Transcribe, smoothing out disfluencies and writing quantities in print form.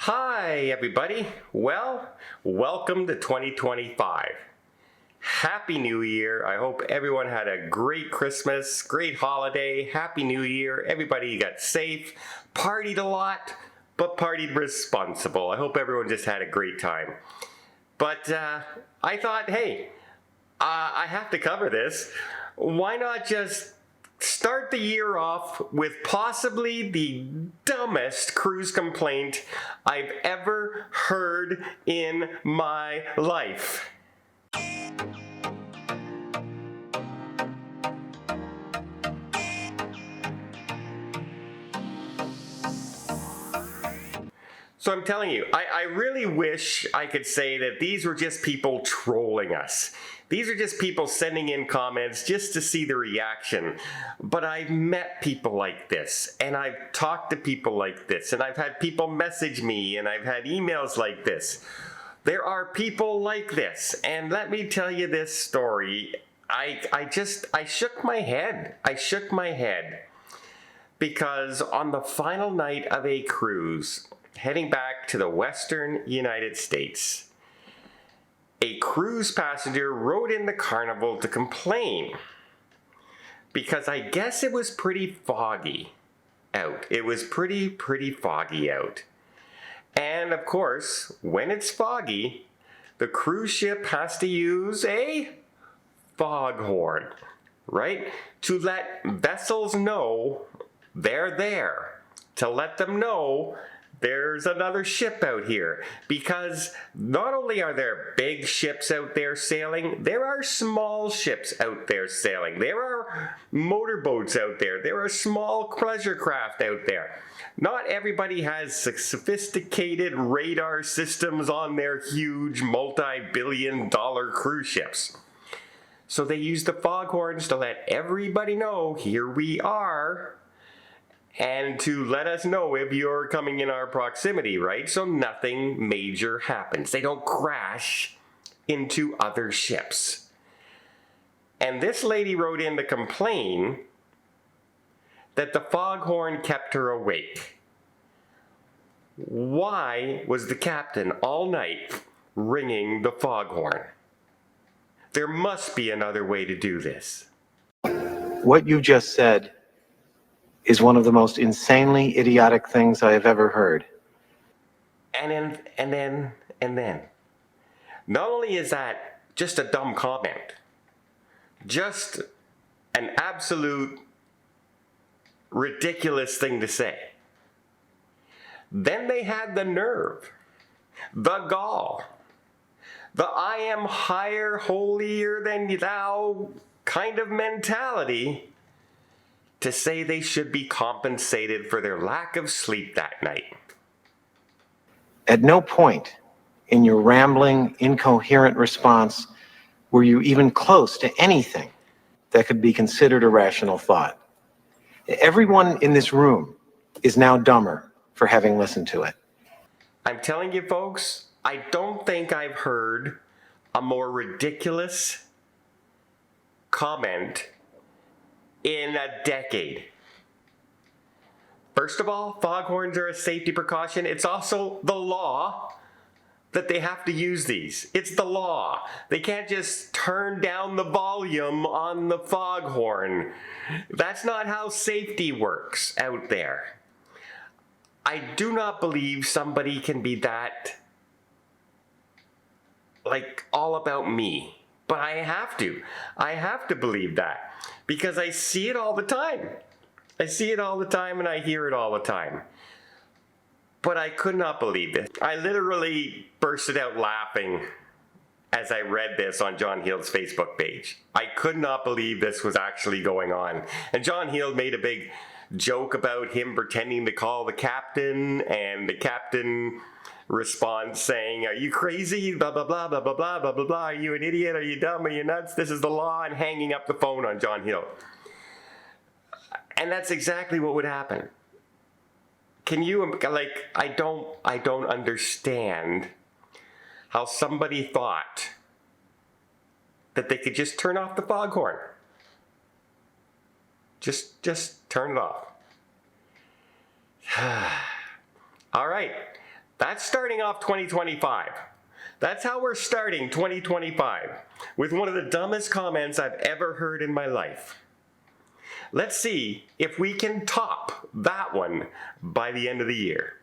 Hi, everybody. Well, welcome to 2025. Happy New Year. I hope everyone had a great Christmas, great holiday. Happy New Year. Everybody got safe, partied a lot, but partied responsible. I hope everyone just had a great time. But I thought, hey, I have to cover this. Why not just start the year off with possibly the dumbest cruise complaint I've ever heard in my life. So I'm telling you, I really wish I could say that these were just people trolling us. These are just people sending in comments just to see the reaction. But I've met people like this, and I've talked to people like this, and I've had people message me, and I've had emails like this. There are people like this, and let me tell you this story. I shook my head. I shook my head because on the final night of a cruise, heading back to the Western United States, a cruise passenger rode in the Carnival to complain because I guess it was pretty foggy out. It was pretty foggy out. And of course, when it's foggy, the cruise ship has to use a foghorn, right? To let vessels know they're there, to let them know there's another ship out here, because not only are there big ships out there sailing, there are small ships out there sailing. There are motorboats out there. There are small pleasure craft out there. Not everybody has sophisticated radar systems on their huge multi-billion-dollar cruise ships. So they use the foghorns to let everybody know, here we are, and to let us know if you're coming in our proximity, right? So nothing major happens. They don't crash into other ships. And this lady wrote in to complain that the foghorn kept her awake. Why was the captain all night ringing the foghorn? There must be another way to do this. What you just said is one of the most insanely idiotic things I have ever heard. And then. Not only is that just a dumb comment, just an absolute ridiculous thing to say. Then they had the nerve, the gall, the I am higher, holier than thou kind of mentality to say they should be compensated for their lack of sleep that night. At no point in your rambling, incoherent response were you even close to anything that could be considered a rational thought. Everyone in this room is now dumber for having listened to it. I'm telling you, folks, I don't think I've heard a more ridiculous comment in a decade. First of all, foghorns are a safety precaution. It's also the law that they have to use these. It's the law. They can't just turn down the volume on the foghorn. That's not how safety works out there. I do not believe somebody can be that, all about me. But I have to. I have to believe that. Because I see it all the time. I see it all the time and I hear it all the time. But I could not believe this. I literally bursted out laughing as I read this on John Heald's Facebook page. I could not believe this was actually going on. And John Heald made a big joke about him pretending to call the captain, and the captain responds saying, "Are you crazy? Blah, blah, blah, blah, blah, blah, blah, blah, blah. Are you an idiot? Are you dumb? Are you nuts? This is the law," and hanging up the phone on John Heald. And that's exactly what would happen. Can you, I don't understand how somebody thought that they could just turn off the foghorn. Just turn it off. All right. That's starting off 2025. That's how we're starting 2025, with one of the dumbest comments I've ever heard in my life. Let's see if we can top that one by the end of the year.